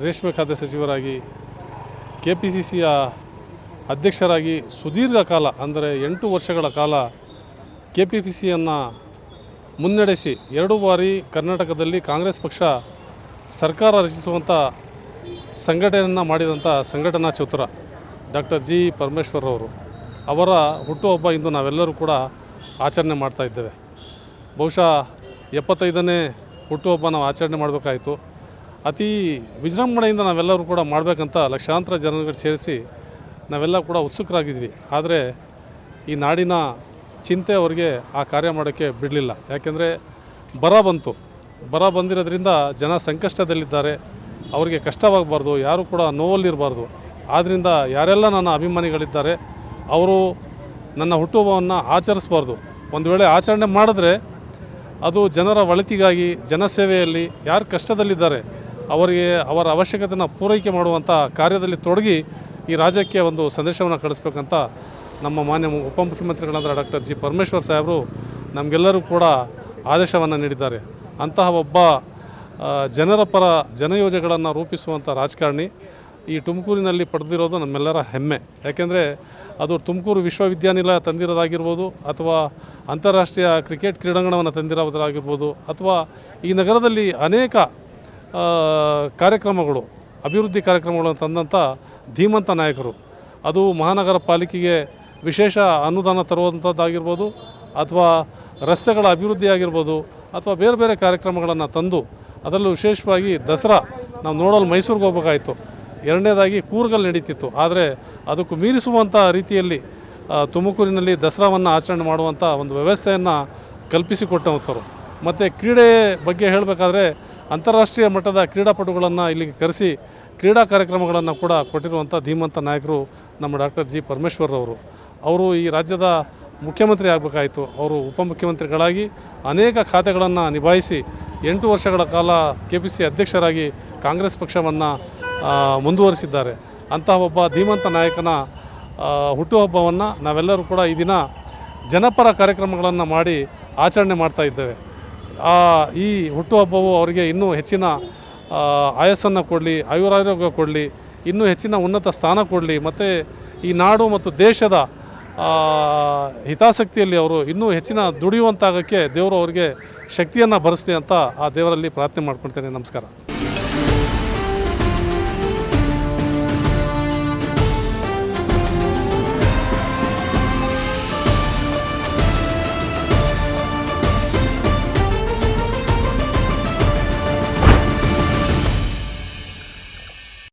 ರೇಷ್ಮೆ ಖಾತೆ ಸಚಿವರಾಗಿ KPCCಯ ಅಧ್ಯಕ್ಷರಾಗಿ ಸುದೀರ್ಘ ಕಾಲ ಅಂದರೆ 8 ವರ್ಷಗಳ ಕಾಲ KPCCಯನ್ನು ಮುನ್ನಡೆಸಿ 2 ಬಾರಿ ಕರ್ನಾಟಕದಲ್ಲಿ ಕಾಂಗ್ರೆಸ್ ಪಕ್ಷ ಸರ್ಕಾರ ರಚಿಸುವಂಥ ಸಂಘಟನೆಯನ್ನು ಮಾಡಿದಂಥ ಸಂಘಟನಾ ಚತುರ ಡಾಕ್ಟರ್ G. ಪರಮೇಶ್ವರ್ ಅವರು ಅವರ ಹುಟ್ಟುಹಬ್ಬ ಇಂದು ನಾವೆಲ್ಲರೂ ಕೂಡ ಆಚರಣೆ ಮಾಡ್ತಾ ಇದ್ದೇವೆ. ಬಹುಶಃ 75ನೇ ಹುಟ್ಟುಹಬ್ಬ ನಾವು ಆಚರಣೆ ಮಾಡಬೇಕಾಯಿತು. ಅತಿ ವಿಜೃಂಭಣೆಯಿಂದ ನಾವೆಲ್ಲರೂ ಕೂಡ ಮಾಡಬೇಕಂತ ಲಕ್ಷಾಂತರ ಜನಗಳು ಸೇರಿಸಿ ನಾವೆಲ್ಲ ಕೂಡ ಉತ್ಸುಕರಾಗಿದ್ವಿ. ಆದರೆ ಈ ನಾಡಿನ ಚಿಂತೆ ಅವರಿಗೆ ಆ ಕಾರ್ಯ ಮಾಡೋಕ್ಕೆ ಬಿಡಲಿಲ್ಲ. ಯಾಕೆಂದರೆ ಬರ ಬಂದಿರೋದ್ರಿಂದ ಜನ ಸಂಕಷ್ಟದಲ್ಲಿದ್ದಾರೆ. ಅವರಿಗೆ ಕಷ್ಟವಾಗಬಾರ್ದು, ಯಾರು ಕೂಡ ನೋವಲ್ಲಿರಬಾರ್ದು. ಆದ್ದರಿಂದ ಯಾರೆಲ್ಲ ನನ್ನ ಅಭಿಮಾನಿಗಳಿದ್ದಾರೆ ಅವರು ನನ್ನ ಹುಟ್ಟುಹಬ್ಬವನ್ನು ಆಚರಿಸಬಾರ್ದು. ಒಂದು ವೇಳೆ ಆಚರಣೆ ಮಾಡಿದ್ರೆ ಅದು ಜನರ ಒಳಿತಿಗಾಗಿ, ಜನಸೇವೆಯಲ್ಲಿ ಯಾರು ಕಷ್ಟದಲ್ಲಿದ್ದಾರೆ ಅವರಿಗೆ ಅವರ ಅವಶ್ಯಕತೆಯನ್ನು ಪೂರೈಕೆ ಮಾಡುವಂಥ ಕಾರ್ಯದಲ್ಲಿ ತೊಡಗಿ ಈ ರಾಜ್ಯಕ್ಕೆ ಒಂದು ಸಂದೇಶವನ್ನು ಕಳಿಸ್ಬೇಕಂತ ನಮ್ಮ ಮಾನ್ಯ ಉಪಮುಖ್ಯಮಂತ್ರಿಗಳಾದ ಡಾಕ್ಟರ್ G. ಪರಮೇಶ್ವರ್ ಸಾಹೇಬರು ನಮಗೆಲ್ಲರೂ ಕೂಡ ಆದೇಶವನ್ನು ನೀಡಿದ್ದಾರೆ. ಅಂತಹ ಒಬ್ಬ ಜನರ ಪರ ಜನಯೋಜನೆಗಳನ್ನು ರೂಪಿಸುವಂಥ ರಾಜಕಾರಣಿ ಈ ತುಮಕೂರಿನಲ್ಲಿ ಪಡೆದಿರೋದು ನಮ್ಮೆಲ್ಲರ ಹೆಮ್ಮೆ. ಯಾಕೆಂದರೆ ಅದು ತುಮಕೂರು ವಿಶ್ವವಿದ್ಯಾನಿಲಯ ತಂದಿರೋದಾಗಿರ್ಬೋದು, ಅಥವಾ ಅಂತಾರಾಷ್ಟ್ರೀಯ ಕ್ರಿಕೆಟ್ ಕ್ರೀಡಾಂಗಣವನ್ನು ತಂದಿರೋದಾಗಿರ್ಬೋದು, ಅಥವಾ ಈ ನಗರದಲ್ಲಿ ಅನೇಕ ಕಾರ್ಯಕ್ರಮಗಳು, ಅಭಿವೃದ್ಧಿ ಕಾರ್ಯಕ್ರಮಗಳನ್ನು ತಂದಂಥ ಧೀಮಂತ ನಾಯಕರು. ಅದು ಮಹಾನಗರ ಪಾಲಿಕೆಗೆ ವಿಶೇಷ ಅನುದಾನ ತರುವಂಥದ್ದಾಗಿರ್ಬೋದು, ಅಥವಾ ರಸ್ತೆಗಳ ಅಭಿವೃದ್ಧಿ ಆಗಿರ್ಬೋದು, ಅಥವಾ ಬೇರೆ ಬೇರೆ ಕಾರ್ಯಕ್ರಮಗಳನ್ನು ತಂದು, ಅದರಲ್ಲೂ ವಿಶೇಷವಾಗಿ ದಸರಾ ನಾವು ನೋಡಲು ಮೈಸೂರಿಗೆ ಹೋಗಬೇಕಾಯಿತು. ಎರಡನೇದಾಗಿ ಕೂರ್ಗಲ್ಲಿ ನಡೀತಿತ್ತು. ಆದರೆ ಅದಕ್ಕೂ ಮೀರಿಸುವಂಥ ರೀತಿಯಲ್ಲಿ ತುಮಕೂರಿನಲ್ಲಿ ದಸರಾವನ್ನು ಆಚರಣೆ ಮಾಡುವಂಥ ಒಂದು ವ್ಯವಸ್ಥೆಯನ್ನು ಕಲ್ಪಿಸಿಕೊಟ್ಟಂಥರು. ಮತ್ತು ಕ್ರೀಡೆ ಬಗ್ಗೆ ಹೇಳಬೇಕಾದ್ರೆ ಅಂತಾರಾಷ್ಟ್ರೀಯ ಮಟ್ಟದ ಕ್ರೀಡಾಪಟುಗಳನ್ನು ಇಲ್ಲಿಗೆ ಕರೆಸಿ ಕ್ರೀಡಾ ಕಾರ್ಯಕ್ರಮಗಳನ್ನು ಕೂಡ ಕೊಟ್ಟಿರುವಂಥ ಧೀಮಂತ ನಾಯಕರು ನಮ್ಮ ಡಾಕ್ಟರ್ G. ಪರಮೇಶ್ವರ್ ಅವರು ಈ ರಾಜ್ಯದ ಮುಖ್ಯಮಂತ್ರಿ ಆಗಬೇಕಾಯಿತು. ಅವರು ಉಪಮುಖ್ಯಮಂತ್ರಿಗಳಾಗಿ ಅನೇಕ ಖಾತೆಗಳನ್ನು ನಿಭಾಯಿಸಿ 8 ವರ್ಷಗಳ ಕಾಲ KPCC ಅಧ್ಯಕ್ಷರಾಗಿ ಕಾಂಗ್ರೆಸ್ ಪಕ್ಷವನ್ನು ಮುಂದುವರಿಸಿದ್ದಾರೆ. ಅಂತಹ ಒಬ್ಬ ಧೀಮಂತ ನಾಯಕನ ಹುಟ್ಟುಹಬ್ಬವನ್ನು ನಾವೆಲ್ಲರೂ ಕೂಡ ಈ ದಿನ ಜನಪರ ಕಾರ್ಯಕ್ರಮಗಳನ್ನು ಮಾಡಿ ಆಚರಣೆ ಮಾಡ್ತಾ ಇದ್ದೇವೆ. ಈ ಹುಟ್ಟುಹಬ್ಬವು ಅವರಿಗೆ ಇನ್ನೂ ಹೆಚ್ಚಿನ ಆಯಸ್ಸನ್ನು ಕೊಡಲಿ, ಆಯುರಾರೋಗ್ಯ ಕೊಡಲಿ, ಇನ್ನೂ ಹೆಚ್ಚಿನ ಉನ್ನತ ಸ್ಥಾನ ಕೊಡಲಿ, ಮತ್ತು ಈ ನಾಡು ಮತ್ತು ದೇಶದ ಹಿತಾಸಕ್ತಿಯಲ್ಲಿ ಅವರು ಇನ್ನೂ ಹೆಚ್ಚಿನ ದುಡಿಯುವಂತಾಗೋಕ್ಕೆ ದೇವರು ಅವರಿಗೆ ಶಕ್ತಿಯನ್ನು ಬರೆಸಲಿ ಅಂತ ಆ ದೇವರಲ್ಲಿ ಪ್ರಾರ್ಥನೆ ಮಾಡ್ಕೊಳ್ತೇನೆ. ನಮಸ್ಕಾರ.